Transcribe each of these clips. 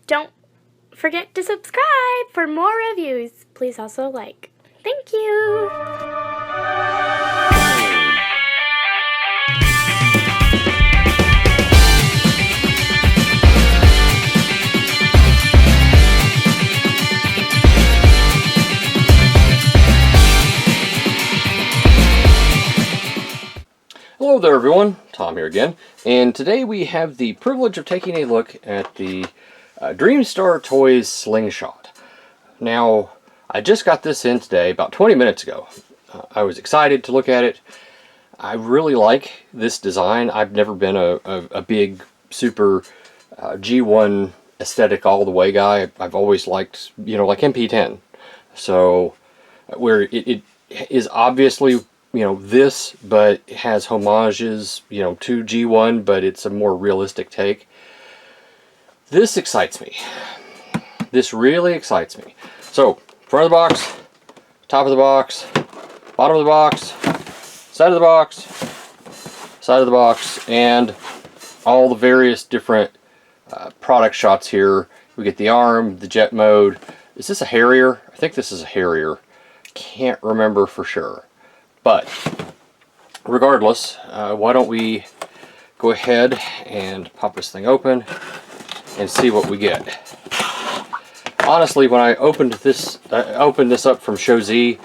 don't forget to subscribe for more reviews. Please also like. Thank you! Hello there everyone, Tom here again, and today we have the privilege of taking a look at the Dreamstar Toys Slingshot. Now, I just got this in today, about 20 minutes ago. I was excited to look at it. I really like this design. I've never been a big, super G1 aesthetic all the way guy. I've always liked, you know, like MP10. So, where it is obviously, you know, this, but it has homages, you know, to G1, but it's a more realistic take. This excites me. This really excites me. So, front of the box, top of the box, bottom of the box, side of the box, side of the box, and all the various different product shots here. We get the arm, the jet mode. Is this a Harrier? I think this is a Harrier. Can't remember for sure. But regardless, why don't we go ahead and pop this thing open and see what we get. Honestly, when I opened this up from Show Z,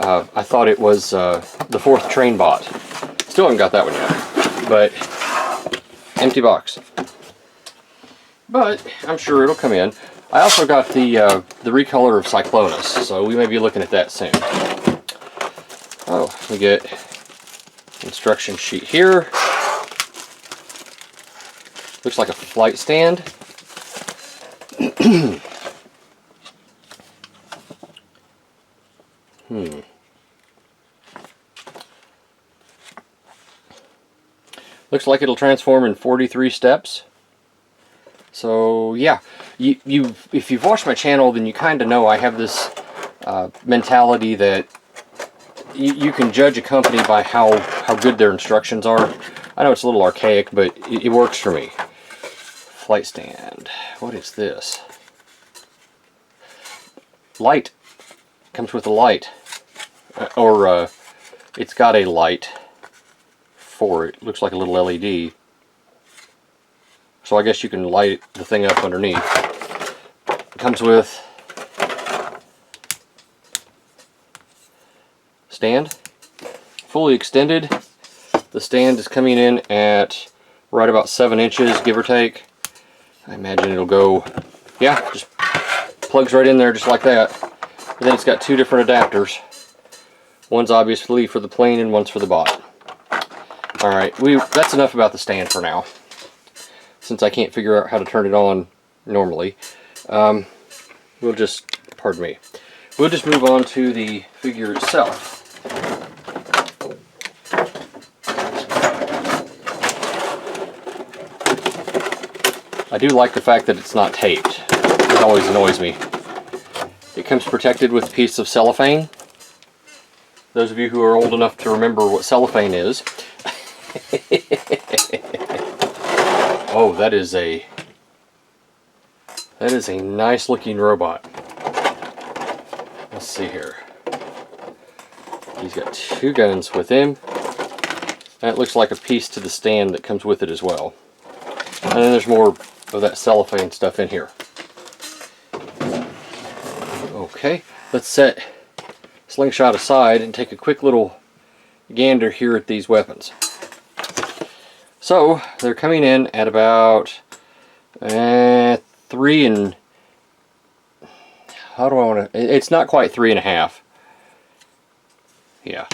I thought it was the 4th train bot. Still haven't got that one yet, but empty box. But I'm sure it'll come in. I also got the recolor of Cyclonus, so we may be looking at that soon. Oh, we get instruction sheet here. Looks like a flight stand. Looks like it'll transform in 43 steps. So yeah, if you've watched my channel, then you kind of know I have this mentality that you can judge a company by how good their instructions are. I know it's a little archaic, but it works for me. Flight stand. What is this? Light. Comes with a light. Or it's got a light for it. Looks like a little LED. So I guess you can light the thing up underneath. It comes with stand, fully extended. The stand is coming in at right about 7 inches, give or take. I imagine it'll go, yeah, just plugs right in there just like that. And then it's got 2 different adapters. One's obviously for the plane and one's for the bot. Alright, that's enough about the stand for now, since I can't figure out how to turn it on normally. We'll just, pardon me, we'll just move on to the figure itself. I do like the fact that it's not taped. It always annoys me. It comes protected with a piece of cellophane. Those of you who are old enough to remember what cellophane is. Oh, that is a nice looking robot. Let's see here. He's got 2 guns with him. That looks like a piece to the stand that comes with it as well. And then there's more of that cellophane stuff in here. Okay, let's set Slingshot aside and take a quick little gander here at these weapons. So, they're coming in at about 3 and... How do I want to... It's not quite 3.5. Yeah.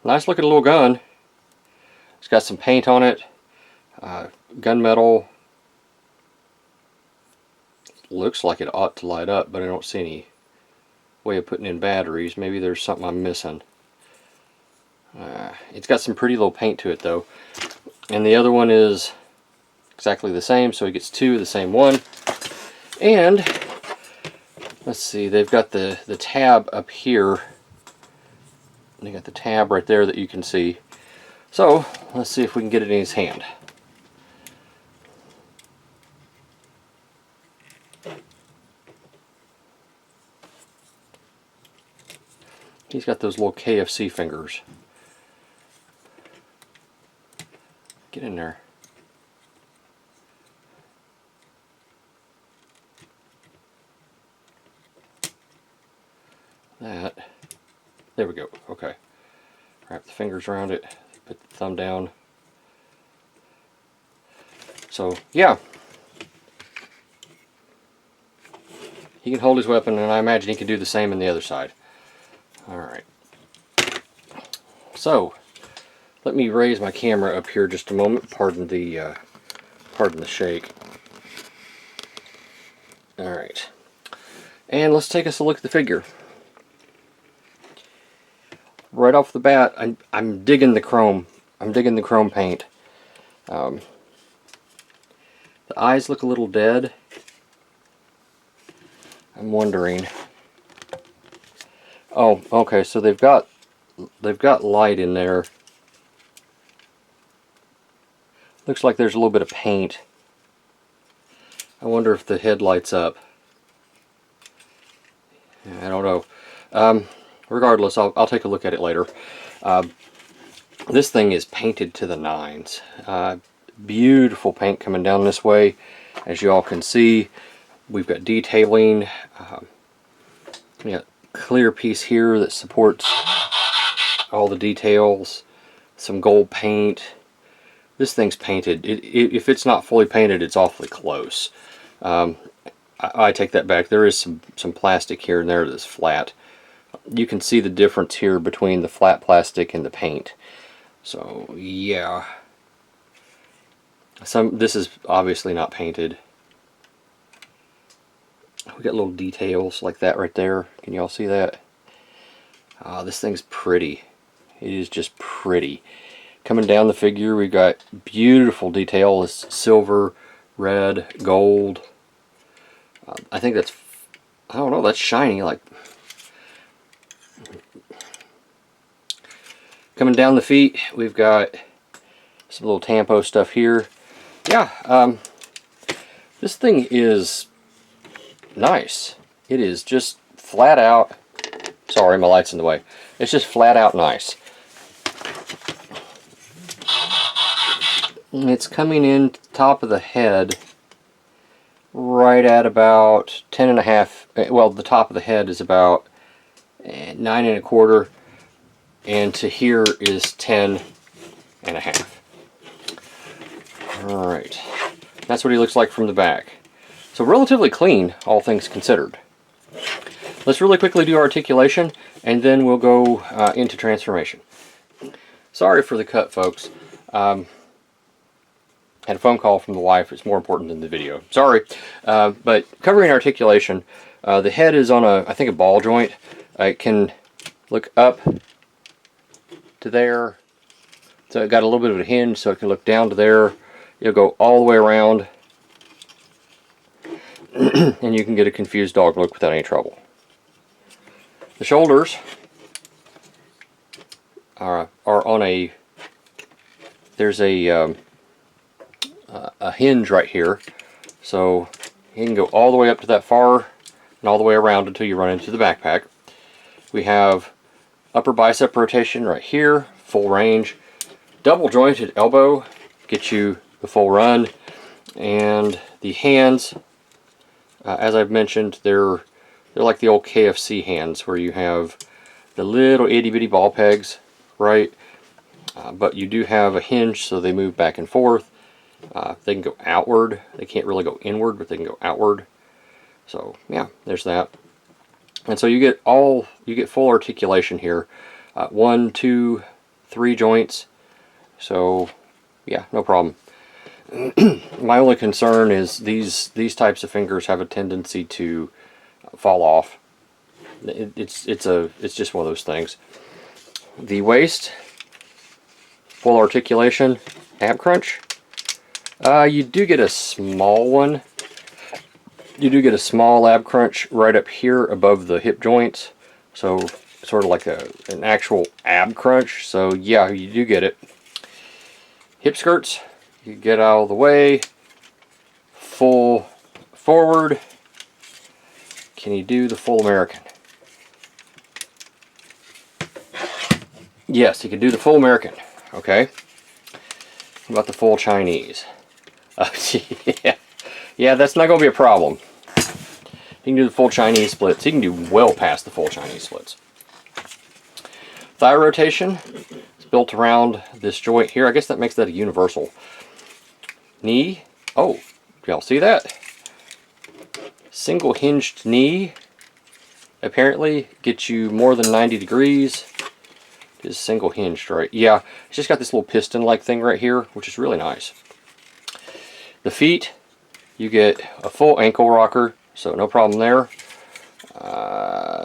Nice looking little gun. It's got some paint on it. Gunmetal. Looks like it ought to light up, but I don't see any way of putting in batteries. Maybe there's something I'm missing. It's got some pretty low paint to it though. And the other one is exactly the same, so he gets 2 of the same one. And let's see, they've got the tab up here. They got the tab right there that you can see. So let's see if we can get it in his hand. He's got those little KFC fingers. Get in there. That. There we go. Okay. Wrap the fingers around it. Put the thumb down. So, yeah. He can hold his weapon, and I imagine he can do the same on the other side. Alright. So, let me raise my camera up here just a moment. Pardon the shake. Alright. And let's take us a look at the figure. Right off the bat, I'm digging the chrome. I'm digging the chrome paint. The eyes look a little dead. I'm wondering. Oh, okay. So they've got light in there. Looks like there's a little bit of paint. I wonder if the head lights up. I don't know. Regardless, I'll take a look at it later. This thing is painted to the nines. Beautiful paint coming down this way. As you all can see, we've got detailing. We got a clear piece here that supports all the details. Some gold paint. This thing's painted. If it's not fully painted, it's awfully close. I take that back. There is some plastic here and there that's flat. You can see the difference here between the flat plastic and the paint. So yeah, this is obviously not painted. We got little details like that right there. Can you all see that? This thing's pretty. It is just pretty. Coming down the figure, we've got beautiful detail. It's silver, red, gold. I think that's, I don't know, that's shiny. Like, coming down the feet, we've got some little tampo stuff here. Yeah, this thing is nice. It is just flat out, sorry, my light's in the way. It's just flat out nice. It's coming in top of the head right at about 10.5. Well, the top of the head is about 9.25, and to here is 10.5. Alright, that's what he looks like from the back. So relatively clean, all things considered. Let's really quickly do articulation, and then we'll go into transformation. Sorry for the cut, folks. Had a phone call from the wife. It's more important than the video. Sorry. But covering articulation, the head is on I think a ball joint. It can look up to there. So it got a little bit of a hinge, so it can look down to there. You'll go all the way around, and you can get a confused dog look without any trouble. The shoulders are on a, there's a hinge right here, so you can go all the way up to that far and all the way around until you run into the backpack. We have upper bicep rotation right here, full range. Double jointed elbow gets you the full run, and the hands, as I've mentioned, they're like the old KFC hands where you have the little itty bitty ball pegs, right? But you do have a hinge, so they move back and forth. They can go outward. They can't really go inward, but they can go outward. So yeah, there's that. And so you get full articulation here. 1, 2, 3 joints. So yeah, no problem. My only concern is these types of fingers have a tendency to fall off. It's just one of those things. The waist, full articulation, ab crunch. You do get a small one. You do get a small ab crunch right up here above the hip joints. So sort of like an actual ab crunch. So yeah, you do get it. Hip skirts, you get out of the way. Full forward, Can he do the full American? Yes, he can do the full American. Okay. What about the full Chinese? Yeah. Yeah, that's not going to be a problem. He can do the full Chinese splits. He can do well past the full Chinese splits. Thigh rotation is built around this joint here. I guess that makes that a universal. Knee. Oh, y'all see that? Single hinged knee apparently gets you more than 90 degrees. Is single hinged, right? Yeah, it's just got this little piston-like thing right here, which is really nice. The feet, you get a full ankle rocker, so no problem there.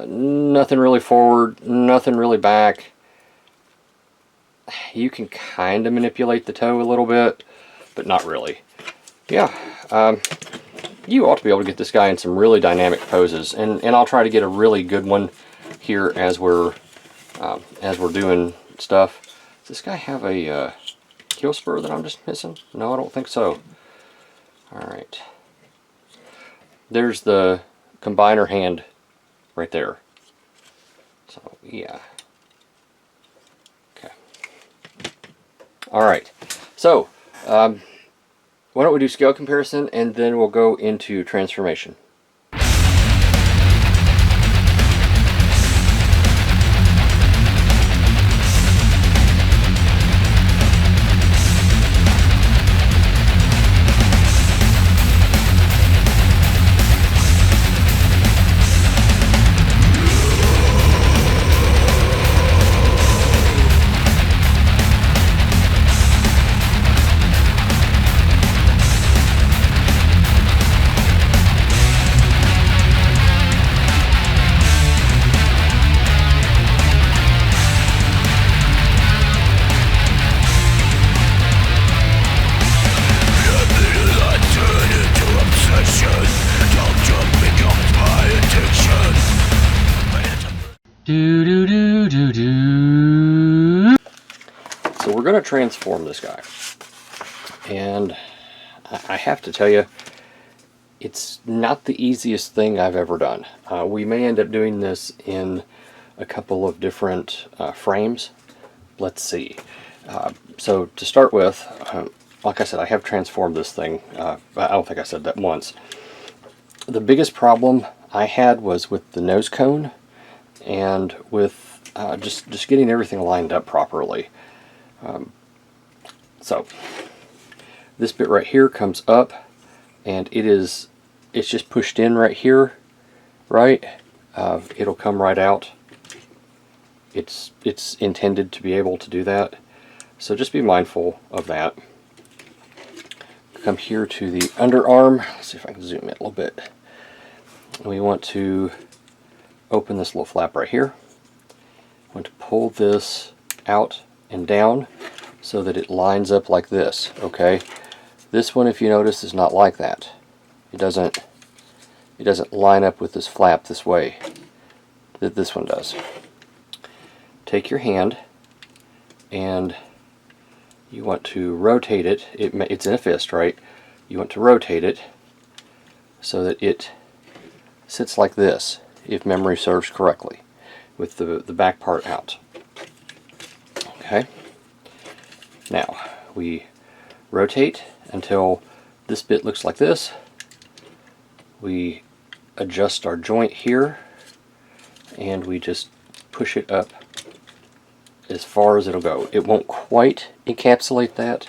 Nothing really forward, nothing really back. You can kind of manipulate the toe a little bit, but not really. Yeah, you ought to be able to get this guy in some really dynamic poses, and I'll try to get a really good one here as we're doing stuff. Does this guy have a heel spur that I'm just missing? No, I don't think so. Alright. There's the combiner hand right there. So, yeah. Okay. Alright. So, why don't we do scale comparison, and then we'll go into transformation. So we're going to transform this guy, and I have to tell you, it's not the easiest thing I've ever done. We may end up doing this in a couple of different frames. Let's see. So to start with, like I said, I have transformed this thing. I don't think I said that once. The biggest problem I had was with the nose cone and with just getting everything lined up properly. So this bit right here comes up, and it's just pushed in right here, right? It'll come right out. It's intended to be able to do that, so just be mindful of that. Come here to the underarm. Let's see if I can zoom in a little bit. We want to open this little flap right here. I want to pull this out and down so that it lines up like this. Okay, this one, if you notice, is not like that. It doesn't line up with this flap this way that this one does. Take your hand and you want to rotate it. It's in a fist, right? You want to rotate it so that it sits like this, if memory serves correctly, with the back part out. Okay. Now we rotate until this bit looks like this. We adjust our joint here, and we just push it up as far as it'll go. It won't quite encapsulate that,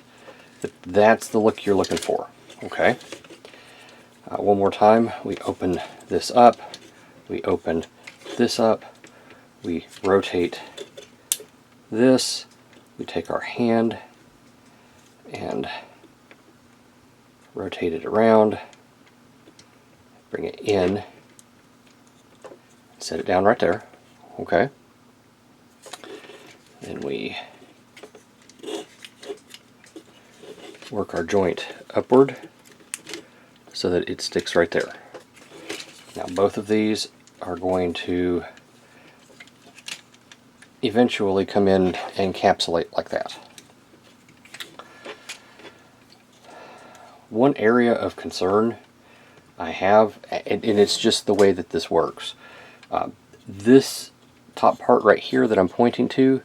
but that's the look you're looking for. Okay. One more time, we open this up, we open this up, we rotate this, we take our hand and rotate it around, bring it in, set it down right there. Okay. Then we work our joint upward so that it sticks right there. Now both of these are going to eventually come in and encapsulate like that. One area of concern I have, and it's just the way that this works. This top part right here that I'm pointing to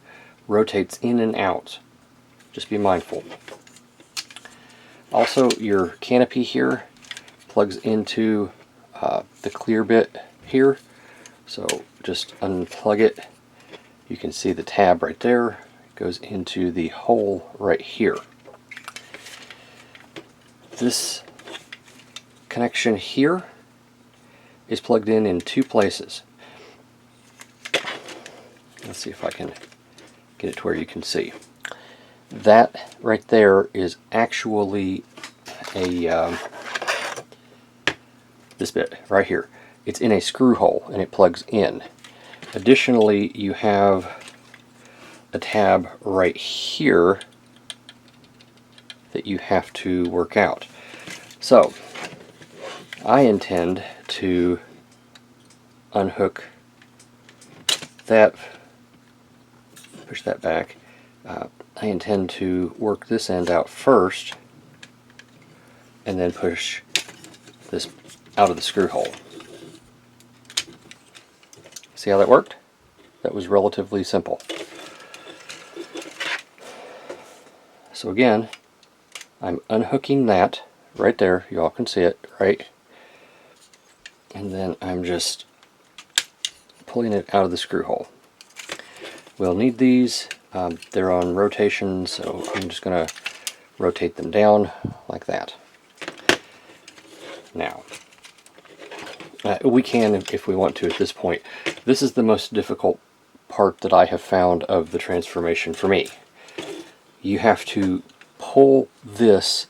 rotates in and out. Just be mindful. Also, your canopy here plugs into the clear bit here. So just unplug it. You can see the tab right there. It goes into the hole right here. This connection here is plugged in 2 places. Let's see if I can get it to where you can see. That right there is actually a this bit right here. It's in a screw hole and it plugs in. Additionally, you have a tab right here that you have to work out. So I intend to unhook that, push that back. I intend to work this end out first and then push this out of the screw hole. See how that worked? That was relatively simple. So again, I'm unhooking that right there. You all can see it, right? And then I'm just pulling it out of the screw hole. We'll need these. They're on rotation, so I'm just going to rotate them down like that. Now, we can, if we want to at this point. This is the most difficult part that I have found of the transformation for me. You have to pull this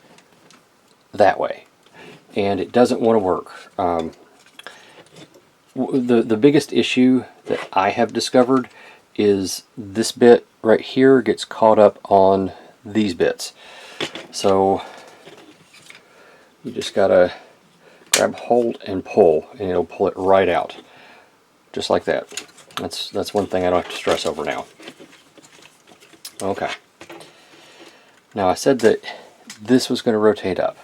that way, and it doesn't want to work. The biggest issue that I have discovered is this bit right here gets caught up on these bits. So you just gotta grab hold and pull, and it'll pull it right out, just like that. That's one thing I don't have to stress over now. Okay. Now I said that this was going to rotate up.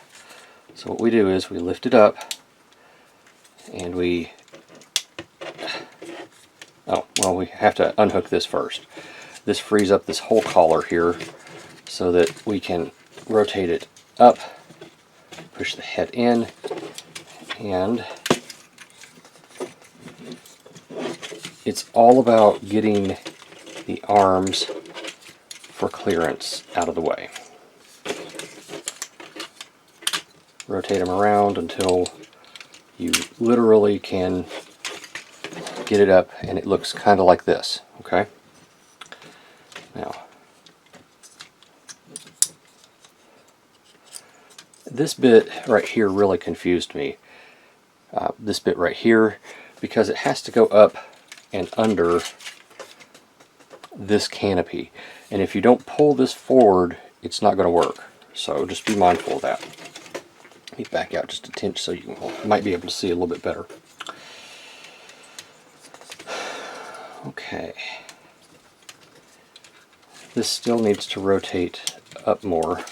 So what we do is we lift it up and we we have to unhook this first. This frees up this whole collar here so that we can rotate it up, push the head in, and it's all about getting the arms for clearance out of the way. Rotate them around until you literally can get it up and it looks kind of like this, okay? Now, this bit right here really confused me. This bit right here, because it has to go up and under this canopy. And if you don't pull this forward, it's not going to work. So just be mindful of that. Let me back out just a tinch so you might be able to see a little bit better. Okay. This still needs to rotate up more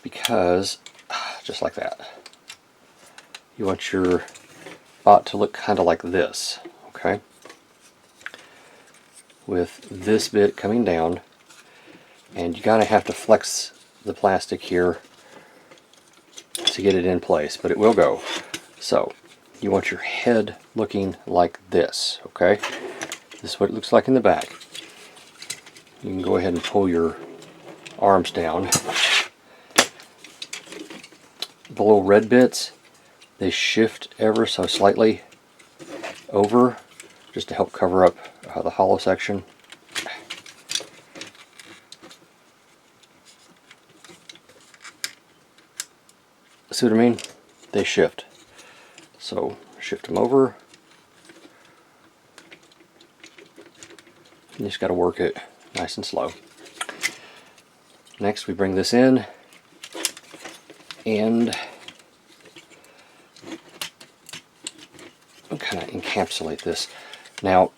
because, just like that, you want your bot to look kind of like this, okay? With this bit coming down, and you gotta have to flex the plastic here to get it in place, but it will go. So you want your head looking like this, okay? This is what it looks like in the back. You can go ahead and pull your arms down. The little red bits, they shift ever so slightly over just to help cover up the hollow section. See what I mean? They shift. So shift them over. You just got to work it nice and slow. Next we bring this in and kind of encapsulate this. Now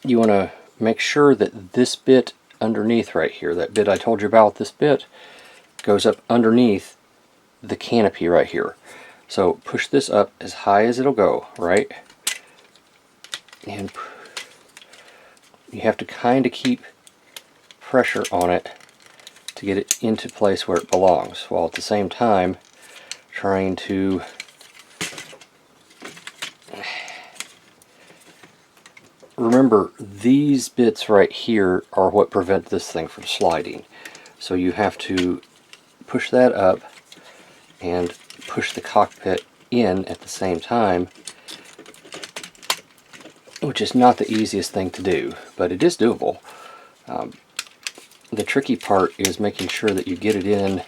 you want to make sure that this bit underneath right here, that bit I told you about, this bit goes up underneath the canopy right here. So push this up as high as it'll go, right? And you have to kind of keep pressure on it to get it into place where it belongs, while at the same time trying to remember these bits right here are what prevent this thing from sliding. So you have to push that up and push the cockpit in at the same time, which is not the easiest thing to do, but it is doable. The tricky part is making sure that you get it in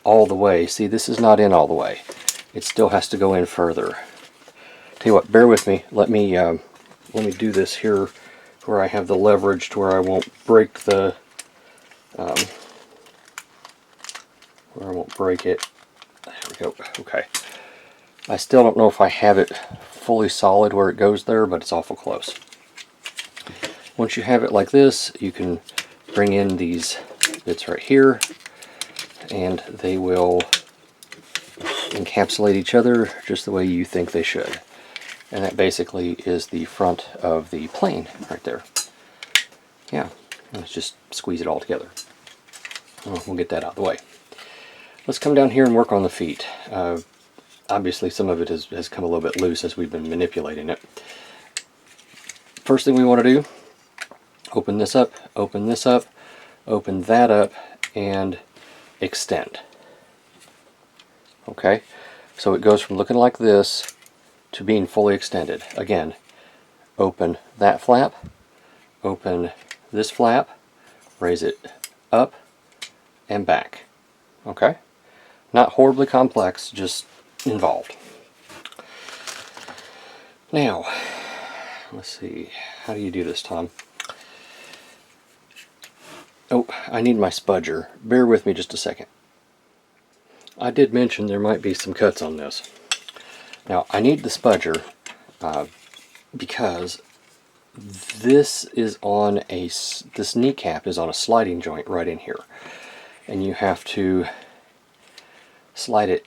all the way. See, this is not in all the way. It still has to go in further. Tell you what, bear with me. Let me do this here where I have the leverage to where I won't break the where I won't break it. There we go. Okay. I still don't know if I have it fully solid where it goes there, but it's awful close. Once you have it like this, you can bring in these bits right here, and they will encapsulate each other just the way you think they should. And that basically is the front of the plane right there. Yeah, let's just squeeze it all together. We'll get that out of the way. Let's come down here and work on the feet. Obviously some of it has come a little bit loose as we've been manipulating it. First thing we want to do, open this up, open this up, open that up, and extend. Okay, so it goes from looking like this to being fully extended. Again, open that flap, open this flap, raise it up and back. Okay, not horribly complex, just involved. Now, let's see, how do you do this, Tom? Oh, I need my spudger. Bear with me just a second. I did mention there might be some cuts on this. Now, I need the spudger because this is on this kneecap is on a sliding joint right in here. And you have to slide it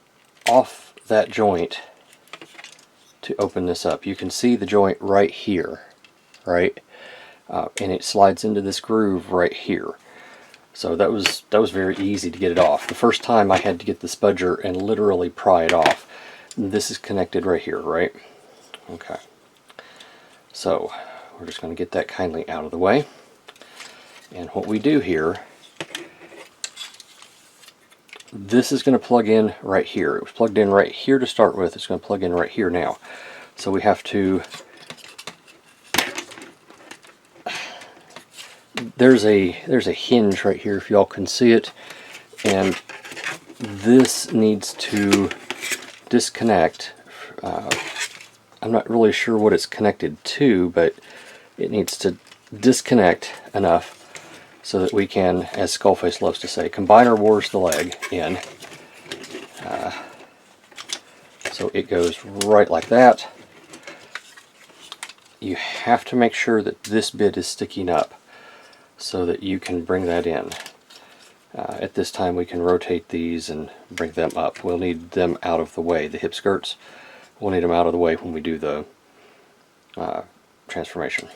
off that joint to open this up. You can see the joint right here, right? And it slides into this groove right here. So that was very easy to get it off. The first time I had to get the spudger and literally pry it off. This is connected right here, right? Okay. So we're just going to get that kindly out of the way. And what we do here, this is going to plug in right here. It was plugged in right here to start with. It's going to plug in right here now. So we have to, there's a hinge right here if y'all can see it, and this needs to disconnect. I'm not really sure what it's connected to, but it needs to disconnect enough so that we can, as Skullface loves to say, combiner wars the leg in. So it goes right like that. You have to make sure that this bit is sticking up so that you can bring that in. At this time we can rotate these and bring them up. We'll need them out of the way. The hip skirts, we'll need them out of the way when we do the transformation,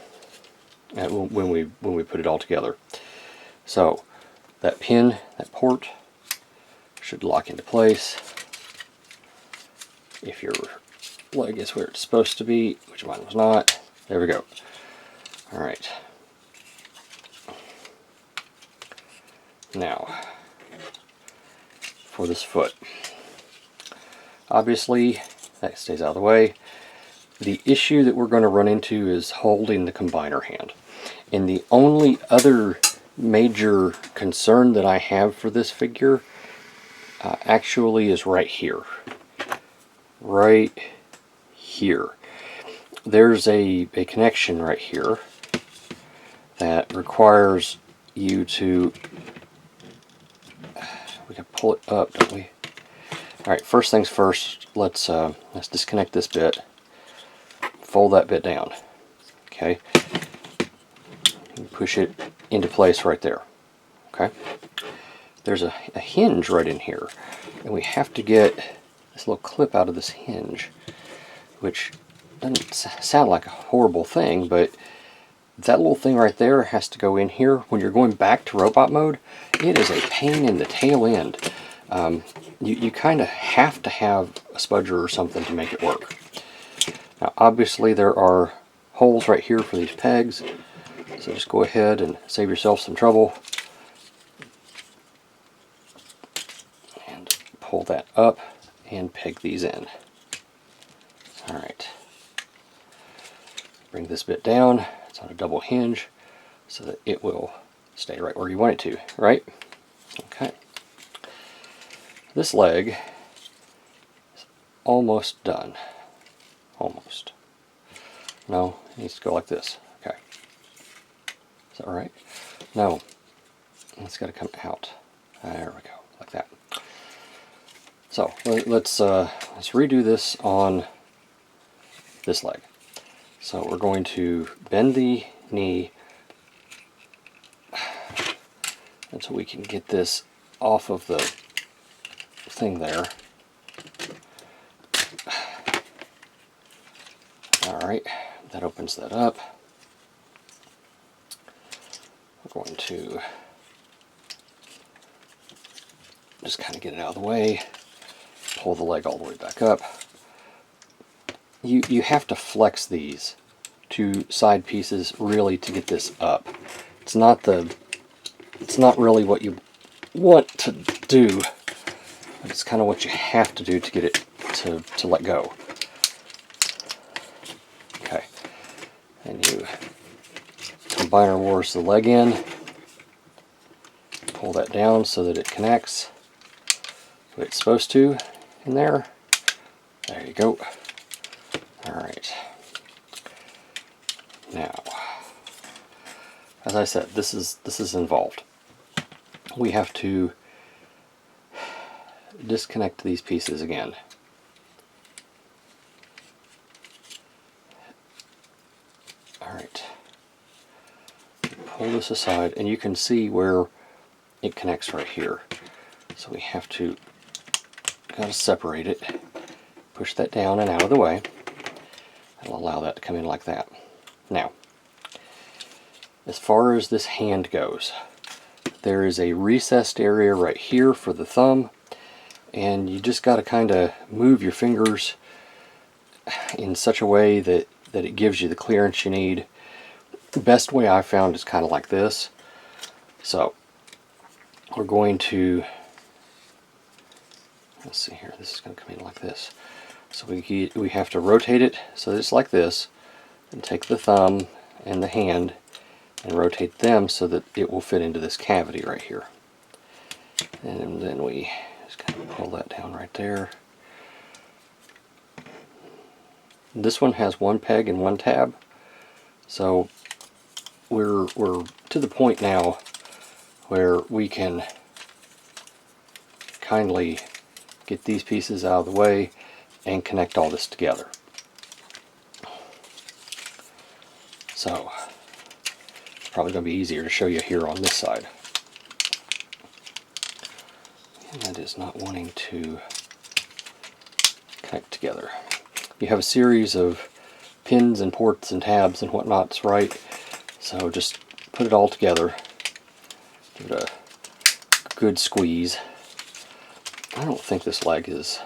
when we put it all together. So that pin, that port, should lock into place. If your leg is where it's supposed to be, which mine was not, there we go. Alright. Now, for this foot. Obviously, that stays out of the way. The issue that we're going to run into is holding the combiner hand. And the only other major concern that I have for this figure actually is right here. Right here. There's a connection right here that requires you to, we can pull it up, don't we? Alright, first things first, let's disconnect this bit, fold that bit down, okay, and push it into place right there, okay. There's a hinge right in here, and we have to get the this little clip out of this hinge, which doesn't sound like a horrible thing, but that little thing right there has to go in here. When you're going back to robot mode, it is a pain in the tail end. You kind of have to have a spudger or something to make it work. Now obviously there are holes right here for these pegs, so just go ahead and save yourself some trouble and pull that up and peg these in. Alright, bring this bit down. It's on a double hinge so that it will stay right where you want it to, right? Okay. This leg is almost done. Almost. No, it needs to go like this. Okay. Is that right? No. It's got to come out. There we go. Like that. So let's redo this on this leg. So we're going to bend the knee until we can get this off of the thing there. Alright, that opens that up. We're going to just kind of get it out of the way, pull the leg all the way back up. You have to flex these two side pieces really to get this up. It's not really what you want to do, but it's kind of what you have to do to get it to let go. Okay, and you combine or wars the leg in, pull that down so that it connects the way it's supposed to in there. There you go. Alright. Now, as I said, this is involved. We have to disconnect these pieces again. Alright. Pull this aside, and you can see where it connects right here. So we have to kind of separate it, push that down and out of the way. It'll allow that to come in like that. Now, as far as this hand goes, there is a recessed area right here for the thumb, and you just got to kind of move your fingers in such a way that it gives you the clearance you need. The best way I found is kind of like this. So we're going to, let's see here, this is going to come in like this. So we have to rotate it so that it's like this, and take the thumb and the hand and rotate them so that it will fit into this cavity right here. And then we just kind of pull that down right there. This one has one peg and one tab, so we're to the point now where we can kindly get these pieces out of the way and connect all this together. So it's probably going to be easier to show you here on this side. And that is not wanting to connect together. You have a series of pins and ports and tabs and whatnots, right? So just put it all together. Give it a good squeeze. I don't think this leg is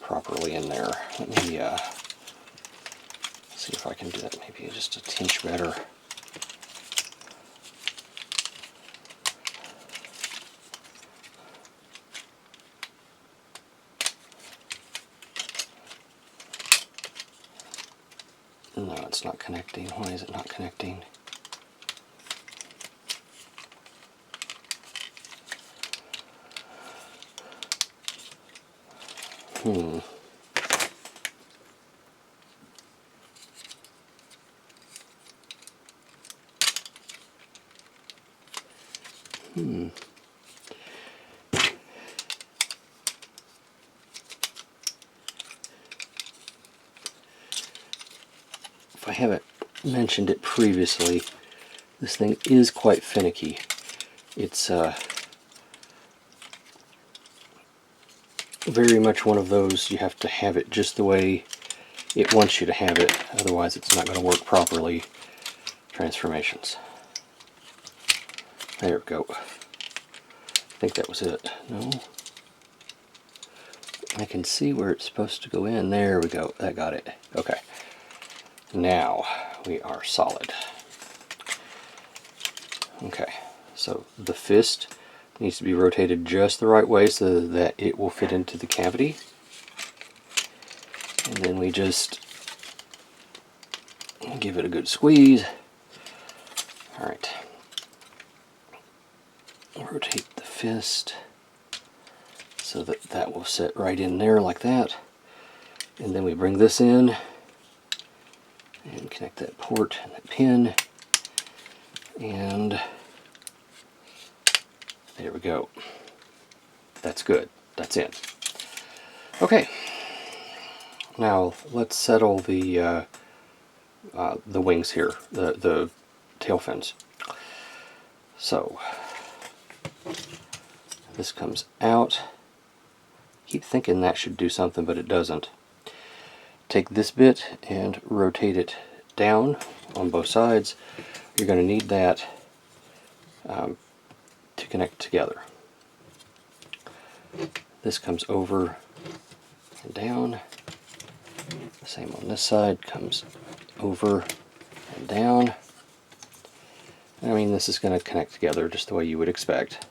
properly in there. Let me see if I can do that maybe just a tinge better. No, it's not connecting. Why is it not connecting? Hmm. If I haven't mentioned it previously, this thing is quite finicky. It's very much one of those, you have to have it just the way it wants you to have it, otherwise it's not going to work properly. Transformations. There we go. I think that was it. No? I can see where it's supposed to go in. There we go. That got it. Okay. Now we are solid. Okay. So the fist needs to be rotated just the right way so that it will fit into the cavity. And then we just give it a good squeeze. Alright. Rotate the fist so that that will sit right in there like that. And then we bring this in and connect that port and that pin. And there we go. That's good. That's in. Okay. Now let's settle the wings here, the tail fins. So this comes out. Keep thinking that should do something, but it doesn't. Take this bit and rotate it down on both sides. You're going to need that to connect together. This comes over and down. Same on this side, comes over and down. I mean, this is going to connect together just the way you would expect.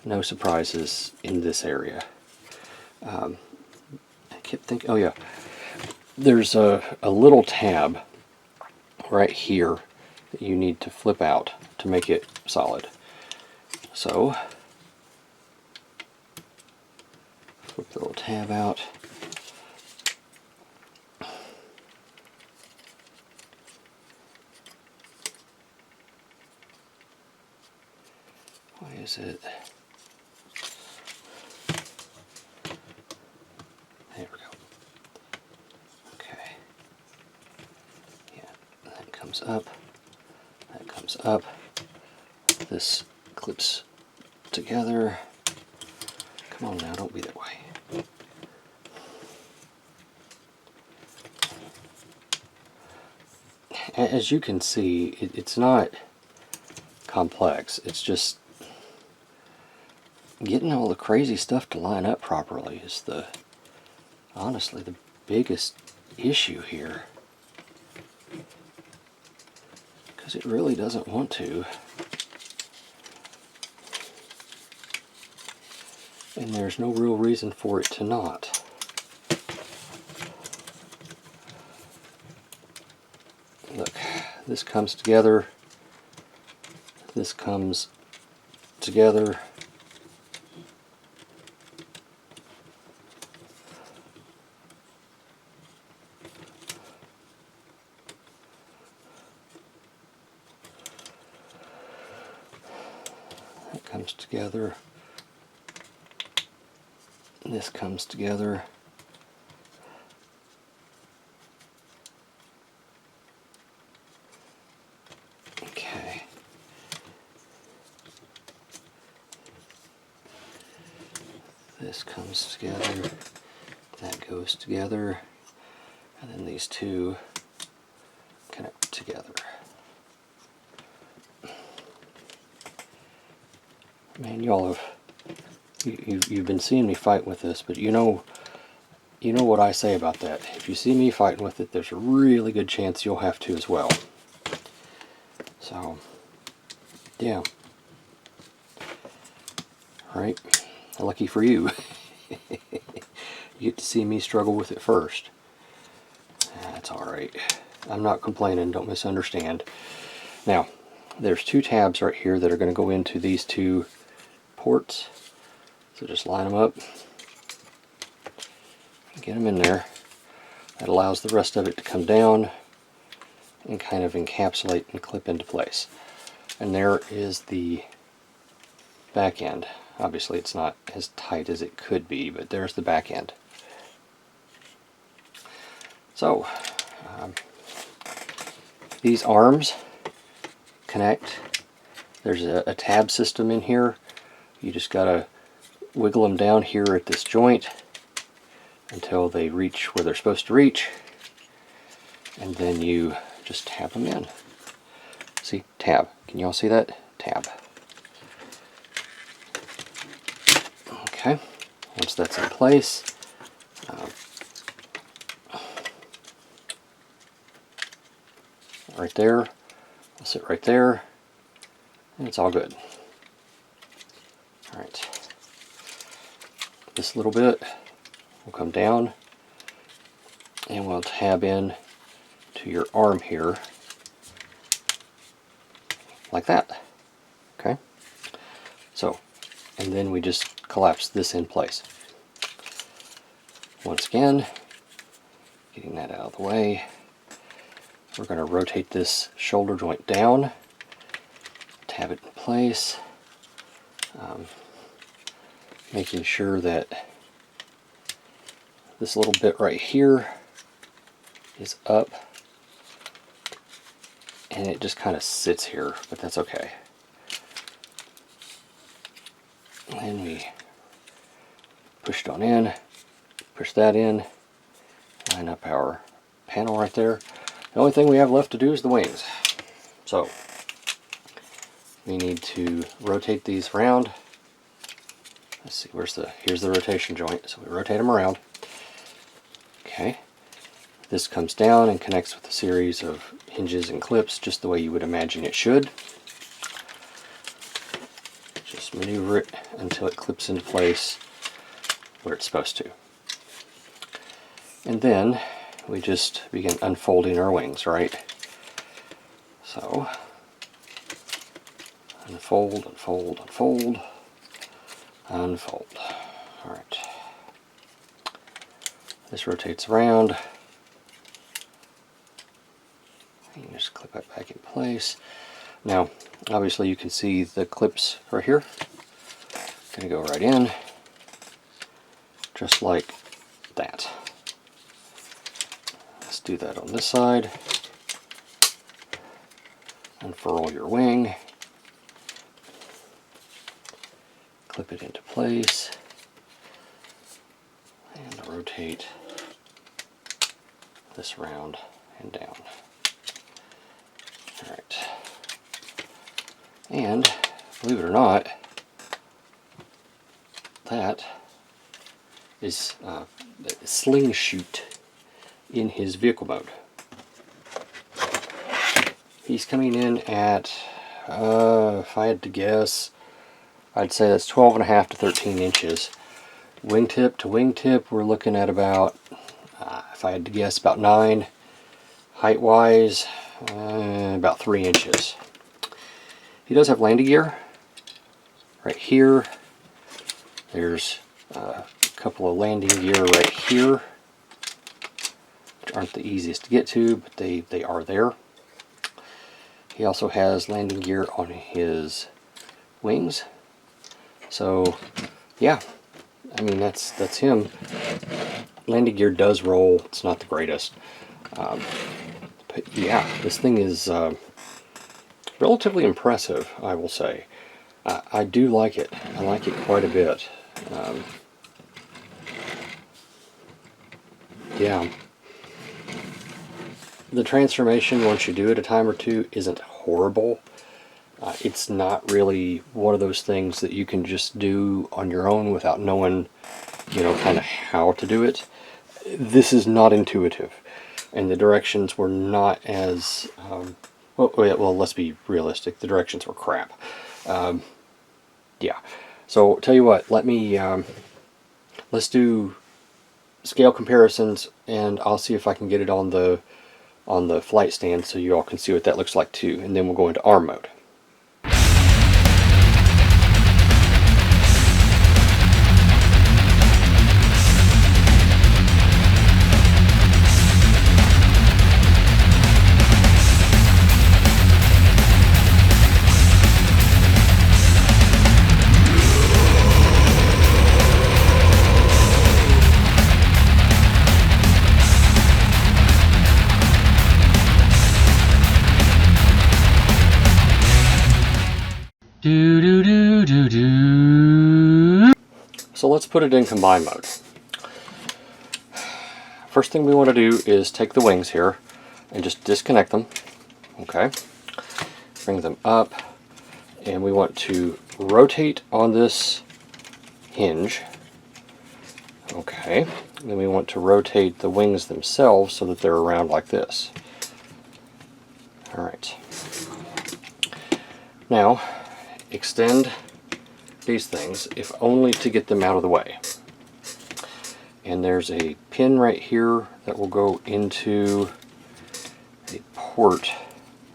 No surprises in this area. I kept thinking, oh yeah, there's a little tab right here that you need to flip out to make it solid. So, flip the little tab out. Why is it? There we go. Okay. Yeah, that comes up. That comes up. This clips together. Come on now, don't be that way. As you can see, it's not complex. It's just getting all the crazy stuff to line up properly is honestly the biggest issue here, because it really doesn't want to, and there's no real reason for it to not. Look, this comes together, this comes together. That comes together. This comes together. Okay. This comes together. That goes together. And then these two connect together. Man, y'all have you've been seeing me fight with this, but you know what I say about that. If you see me fighting with it, there's a really good chance you'll have to as well. So, yeah. Right? Lucky for you. You get to see me struggle with it first. That's alright. I'm not complaining, don't misunderstand. Now, there's two tabs right here that are going to go into these two ports. So just line them up. Get them in there. That allows the rest of it to come down and kind of encapsulate and clip into place. And there is the back end. Obviously it's not as tight as it could be, but there's the back end. So these arms connect. There's a tab system in here. You just gotta wiggle them down here at this joint until they reach where they're supposed to reach, and then you just tab them in. See, tab. Can you all see that? Tab. Okay, once that's in place, right there, I'll sit right there, and it's all good. Alright, this little bit will come down, and we'll tab in to your arm here, like that. Okay, so, and then we just collapse this in place. Once again, getting that out of the way, we're going to rotate this shoulder joint down, tab it in place, making sure that this little bit right here is up, and it just kind of sits here, but that's okay. And we push it on in, push that in, line up our panel right there. The only thing we have left to do is the wings. So we need to rotate these around. Let's see, here's the rotation joint, so we rotate them around. Okay, this comes down and connects with a series of hinges and clips, just the way you would imagine it should. Just maneuver it until it clips into place where it's supposed to. And then we just begin unfolding our wings, right? So, unfold, unfold, unfold, unfold. Alright. This rotates around. You can just clip that back in place. Now, obviously you can see the clips right here. Gonna go right in, just like that. Let's do that on this side. Unfurl your wing. Clip it into place. And rotate this around and down. Alright. And, believe it or not, that is Slingshoot in his vehicle mode. He's coming in at, if I had to guess, I'd say that's 12.5 to 13 inches. Wingtip to wingtip, we're looking at about, if I had to guess, about 9. Height-wise, about 3 inches. He does have landing gear. Right here, there's a couple of landing gear right here, which aren't the easiest to get to, but they are there. He also has landing gear on his wings. So, yeah, I mean, that's him. Landing gear does roll. It's not the greatest. But yeah, this thing is relatively impressive, I will say. I do like it. I like it quite a bit. Yeah. The transformation, once you do it a time or two, isn't horrible. It's not really one of those things that you can just do on your own without knowing, kind of how to do it. This is not intuitive, and the directions were not as, well, let's be realistic, the directions were crap. Yeah, so tell you what, let's do scale comparisons, and I'll see if I can get it on the flight stand so you all can see what that looks like too, and then we'll go into arm mode. let's put it in combine mode. First thing we want to do is take the wings here and just disconnect them. Okay. Bring them up, and we want to rotate on this hinge. Okay. Then we want to rotate the wings themselves so that they're around like this. Alright. Now, extend these things, if only to get them out of the way. And there's a pin right here that will go into a port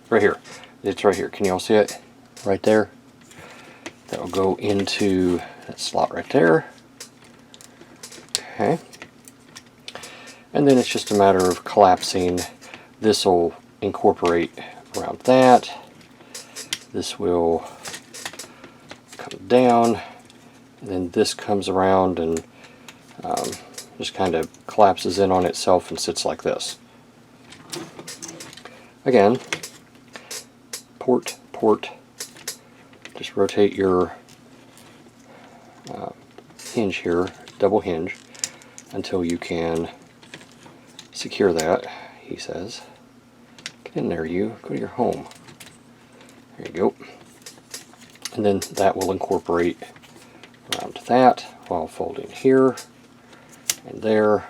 right here. It's right here. Can you all see it? Right there. That will go into that slot right there. Okay. And then it's just a matter of collapsing. This will incorporate around that. This will come down. And then this comes around and just kind of collapses in on itself and sits like this. Again, port, port. Just rotate your hinge here, double hinge, until you can secure that, he says. Get in there, you. Go to your home. There you go. And then that will incorporate around that while folding here and there,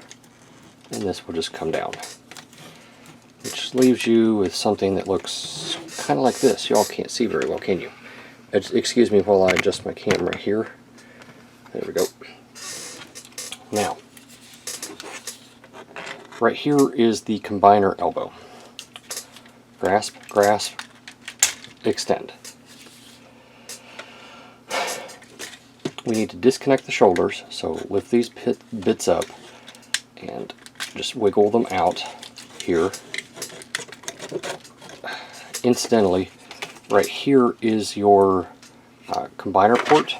and this will just come down, which leaves you with something that looks kind of like this. Y'all can't see very well, can you? Excuse me while I adjust my camera here. There we go. Now, right here is the combiner elbow. Grasp, grasp, extend. We need to disconnect the shoulders, so lift these bits up and just wiggle them out here. Incidentally, right here is your combiner port,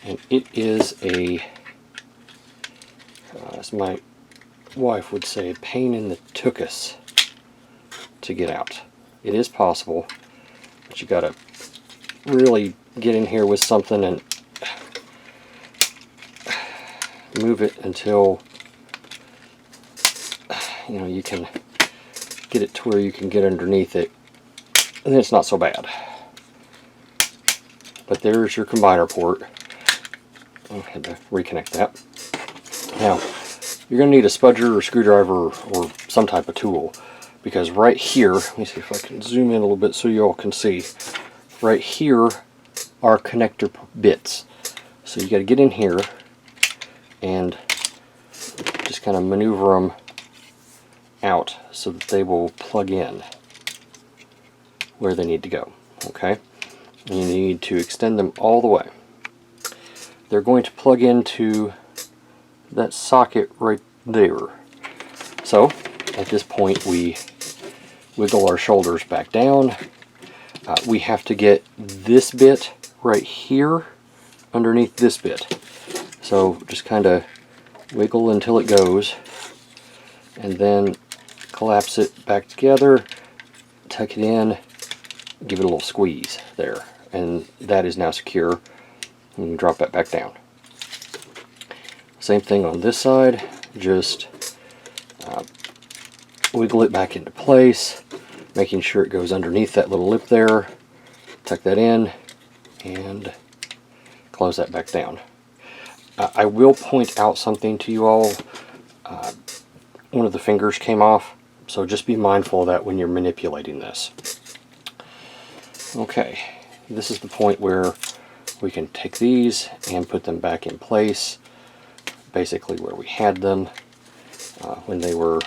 and it is a, as my wife would say, a pain in the tuchus to get out. It is possible, but you gotta really get in here with something and move it until you can get it to where you can get underneath it, and then it's not so bad. But there's your combiner port. I had to reconnect that. Now, you're going to need a spudger or screwdriver or some type of tool, because right here, let me see if I can zoom in a little bit so you all can see. Right here are connector bits. So you got to get in here and just kind of maneuver them out so that they will plug in where they need to go. Okay? And you need to extend them all the way. They're going to plug into that socket right there. So at this point we wiggle our shoulders back down. We have to get this bit right here underneath this bit. So just kind of wiggle until it goes, and then collapse it back together, tuck it in, give it a little squeeze there, and that is now secure. You can drop that back down. Same thing on this side, just wiggle it back into place, making sure it goes underneath that little lip there, tuck that in, and close that back down. I will point out something to you all. One of the fingers came off, so just be mindful of that when you're manipulating this. Okay, this is the point where we can take these and put them back in place, basically where we had them when they were,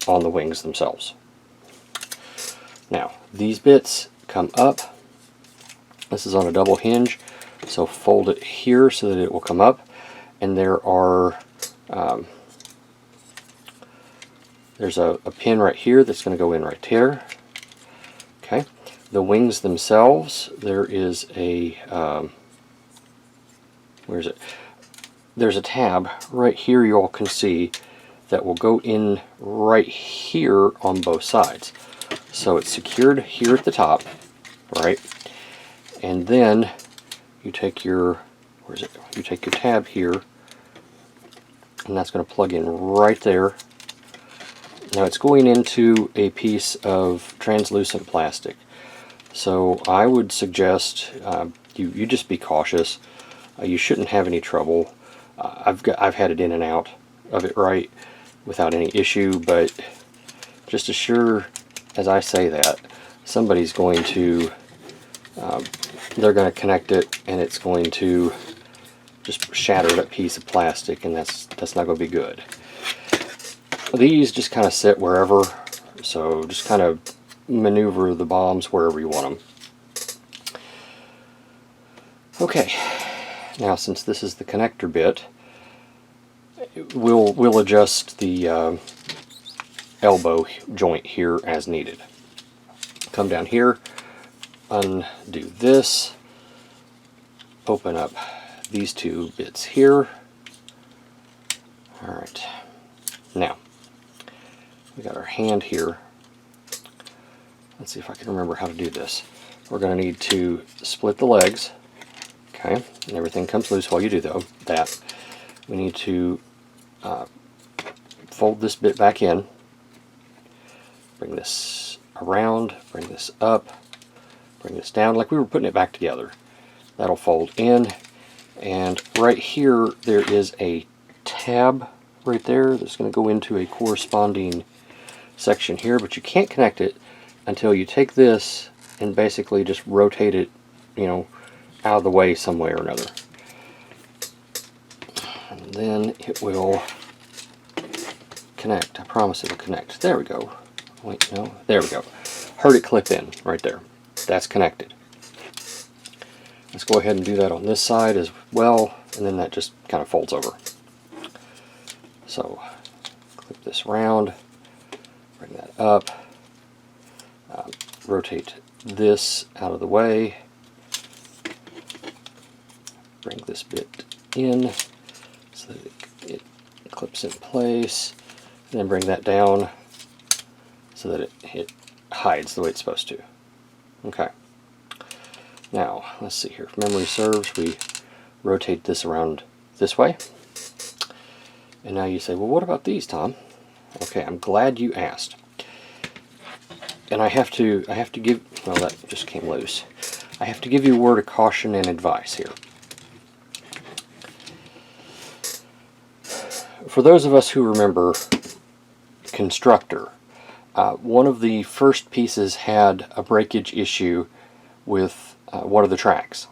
on the wings themselves. Now, these bits come up. This is on a double hinge, so fold it here so that it will come up, and there are there's a pin right here that's going to go in right here. Okay, the wings themselves, there is a where is it? There's a tab right here you all can see that will go in right here on both sides. So it's secured here at the top, right? And then you take your where is it? You take your tab here, and that's going to plug in right there. Now it's going into a piece of translucent plastic, so I would suggest you just be cautious. You shouldn't have any trouble. I've had it in and out of it right without any issue, but just as sure as I say that, somebody's going to they're going to connect it, and it's going to just shatter that piece of plastic, and that's not going to be good. These just kind of sit wherever, so just kind of maneuver the bombs wherever you want them. Okay, now since this is the connector bit, we'll adjust the elbow joint here as needed. Come down here, undo this, open up these two bits here. Alright, now we got our hand here. Let's see if I can remember how to do this. We're going to need to split the legs, okay, and everything comes loose while you do that. We need to fold this bit back in, bring this around, bring this up, bring this down like we were putting it back together. That'll fold in, and right here there is a tab right there that's going to go into a corresponding section here, but you can't connect it until you take this and basically just rotate it, you know, out of the way some way or another. And then it will connect. I promise it'll connect. There we go. Wait, no. There we go. Heard it clip in right there. That's connected. Let's go ahead and do that on this side as well, and then that just kind of folds over. So, clip this round, bring that up, rotate this out of the way, bring this bit in so that it clips in place, and then bring that down so that it hides the way it's supposed to. Okay. Now, let's see here. If memory serves, we rotate this around this way. And now you say, well, what about these, Tom? Okay, I'm glad you asked. And I have to give, well, that just came loose. I have to give you a word of caution and advice here. For those of us who remember Constructor, one of the first pieces had a breakage issue with one of the tracks.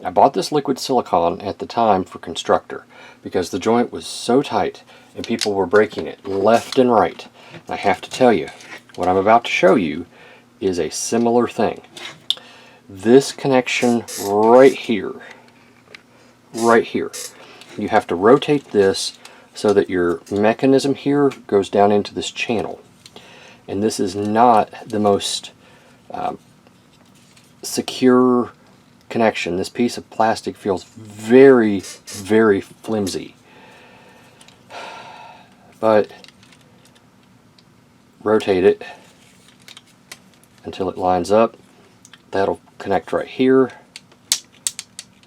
I bought this liquid silicone at the time for Constructor because the joint was so tight and people were breaking it left and right. And I have to tell you, what I'm about to show you is a similar thing. This connection right here, you have to rotate this so that your mechanism here goes down into this channel. And this is not the most secure connection. This piece of plastic feels very, very flimsy. But rotate it until it lines up. That'll connect right here,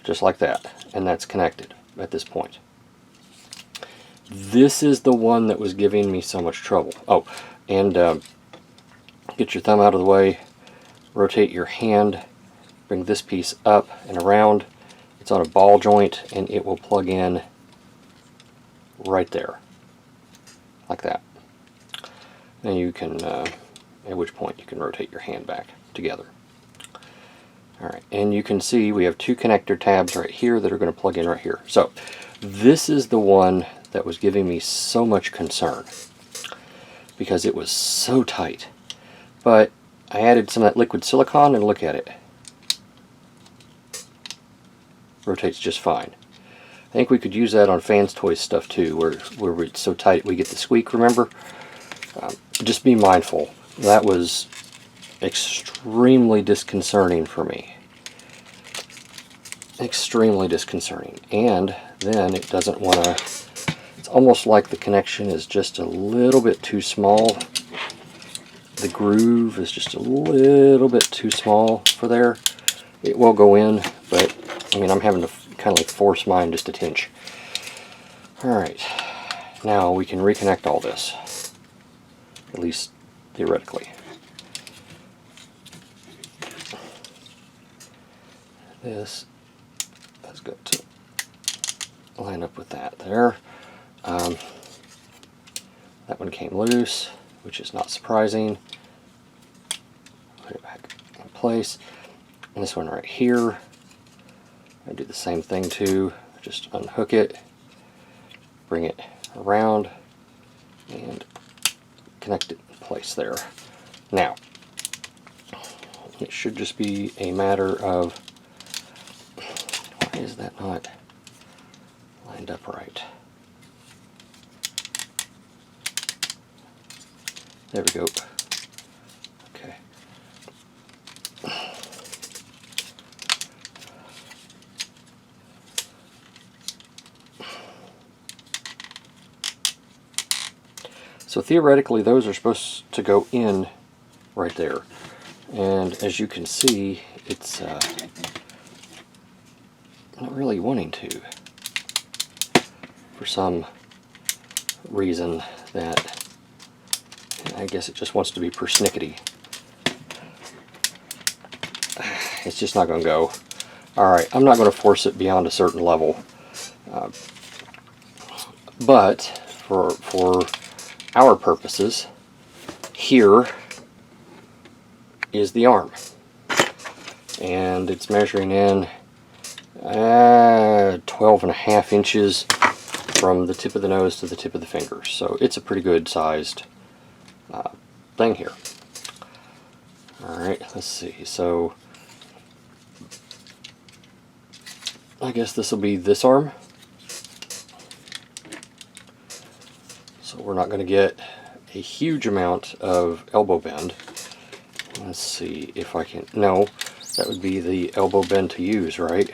just like that. And that's connected at this point. This is the one that was giving me so much trouble. Oh, and get your thumb out of the way, rotate your hand, bring this piece up and around. It's on a ball joint and it will plug in right there, like that. And you can, at which point you can rotate your hand back together. Alright, and you can see we have two connector tabs right here that are going to plug in right here. So, this is the one that was giving me so much concern because it was so tight. But I added some of that liquid silicone and look at it. Rotates just fine. I think we could use that on Fans Toys stuff too, where it's so tight we get the squeak, remember? Just be mindful. That was extremely disconcerting for me. Extremely disconcerting. And then it doesn't want to, it's almost like the connection is just a little bit too small. The groove is just a little bit too small for there. It will go in, but I mean, I'm having to kind of like force mine just a tinch. Alright, now we can reconnect all this, at least theoretically. This has got to line up with that there. That one came loose, which is not surprising. Put it back in place. And this one right here, I do the same thing too. Just unhook it, bring it around, and connect it in place there. Now, it should just be a matter of, why is that not lined up right? There we go. Okay. So theoretically those are supposed to go in right there. And as you can see, it's not really wanting to, for some reason that I guess it just wants to be persnickety. It's just not going to go. Alright, I'm not going to force it beyond a certain level. But for our purposes, here is the arm. And it's measuring in 12.5 inches from the tip of the nose to the tip of the fingers. So it's a pretty good sized thing here. Alright, let's see. So I guess this will be this arm. So we're not going to get a huge amount of elbow bend. Let's see if I can. No, that would be the elbow bend to use, right?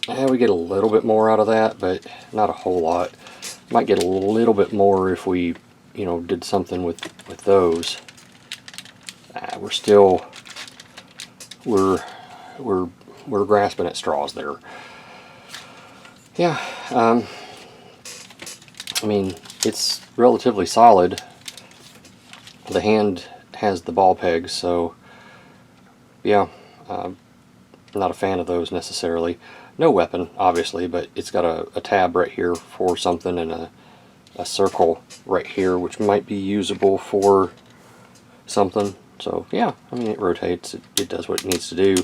Yeah, we get a little bit more out of that, but not a whole lot. Might get a little bit more if we, you know, did something with those. We're grasping at straws there. Yeah, I mean, it's relatively solid. The hand has the ball pegs, so yeah, I'm not a fan of those necessarily. No weapon, obviously, but it's got a tab right here for something and a circle right here, which might be usable for something. So yeah, I mean, it rotates, it does what it needs to do.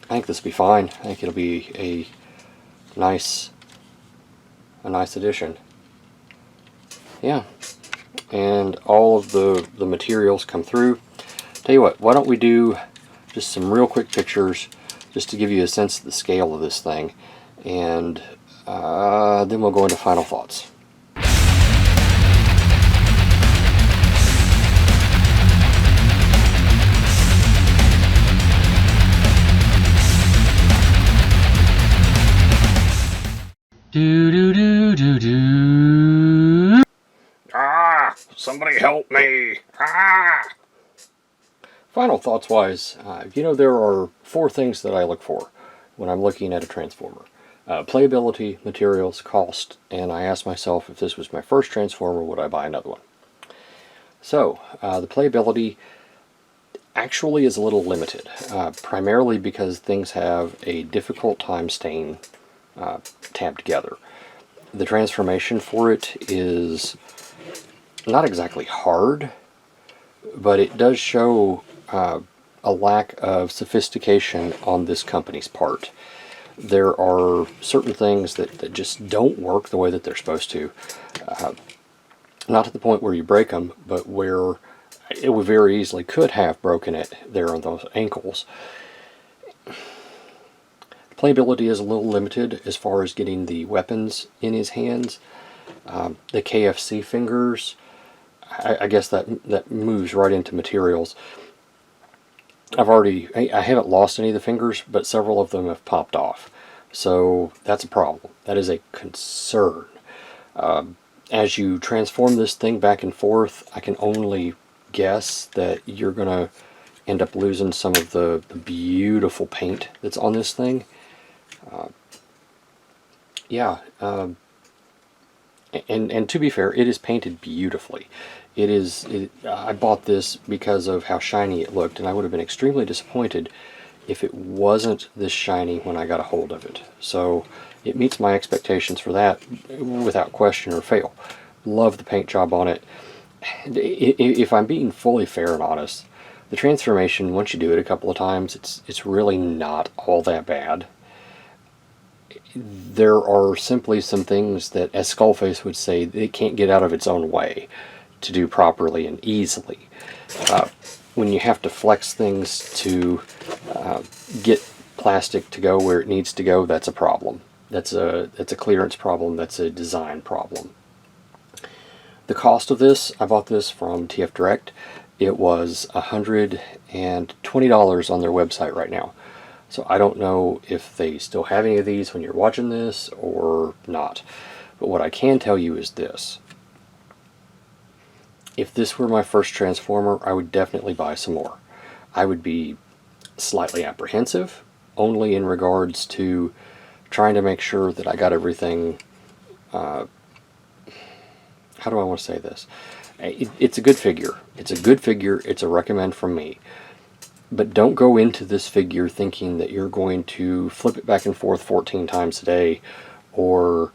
I think this will be fine. I think it'll be a nice addition. Yeah, and all of the materials come through. Tell you what, why don't we do just some real quick pictures just to give you a sense of the scale of this thing, and then we'll go into final thoughts. Somebody help me! Final thoughts wise, you know, there are 4 things that I look for when I'm looking at a transformer. Playability, materials, cost, and I ask myself, if this was my first transformer, would I buy another one? So, the playability actually is a little limited, primarily because things have a difficult time staying tabbed together. The transformation for it is not exactly hard, but it does show a lack of sophistication on this company's part. There are certain things that just don't work the way that they're supposed to. Not to the point where you break them, but where it would very easily could have broken it there on those ankles. Playability is a little limited as far as getting the weapons in his hands. The KFC fingers, I guess that moves right into materials. I haven't lost any of the fingers, but several of them have popped off. So that's a problem. That is a concern. As you transform this thing back and forth, I can only guess that you're going to end up losing some of the beautiful paint that's on this thing. Yeah, and to be fair, it is painted beautifully. I bought this because of how shiny it looked, and I would have been extremely disappointed if it wasn't this shiny when I got a hold of it. So it meets my expectations for that without question or fail. Love the paint job on it. If I'm being fully fair and honest, the transformation, once you do it a couple of times, it's really not all that bad. There are simply some things that, as Skullface would say, it can't get out of its own way to do properly and easily. When you have to flex things to get plastic to go where it needs to go, that's a problem. That's a clearance problem. That's a design problem. The cost of this, I bought this from TF Direct. It was $120 on their website right now. So I don't know if they still have any of these when you're watching this or not. But what I can tell you is this. If this were my first Transformer, I would definitely buy some more. I would be slightly apprehensive, only in regards to trying to make sure that I got everything. How do I want to say this? It's a good figure. It's a good figure. It's a recommend from me. But don't go into this figure thinking that you're going to flip it back and forth 14 times a day, or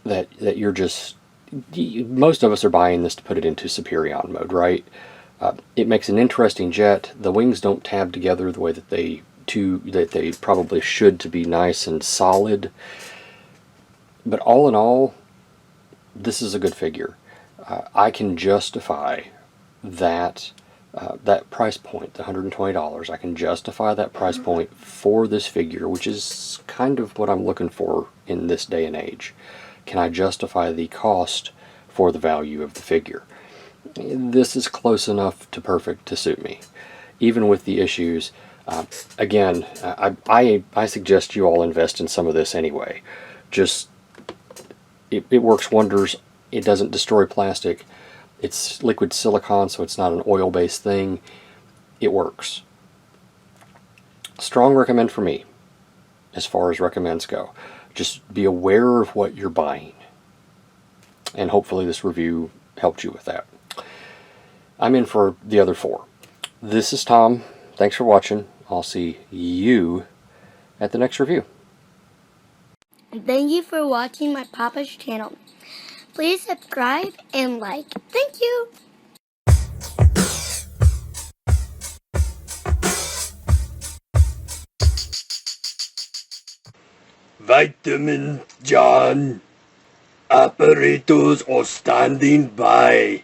that you're just... Most of us are buying this to put it into Superion mode, right? It makes an interesting jet. The wings don't tab together the way that they probably should, to be nice and solid. But all in all, this is a good figure. I can justify that price point, the $120. I can justify that price point for this figure, which is kind of what I'm looking for in this day and age. Can I justify the cost for the value of the figure? This is close enough to perfect to suit me, even with the issues. Again, I suggest you all invest in some of this anyway. Just it works wonders. It doesn't destroy plastic. It's liquid silicone, so it's not an oil-based thing. It works. Strong recommend for me, as far as recommends go. Just be aware of what you're buying. And hopefully this review helped you with that. I'm in for the other 4. This is Tom. Thanks for watching. I'll see you at the next review. Thank you for watching my Papa's channel. Please subscribe and like. Thank you. Vitamin John. Operators are standing by.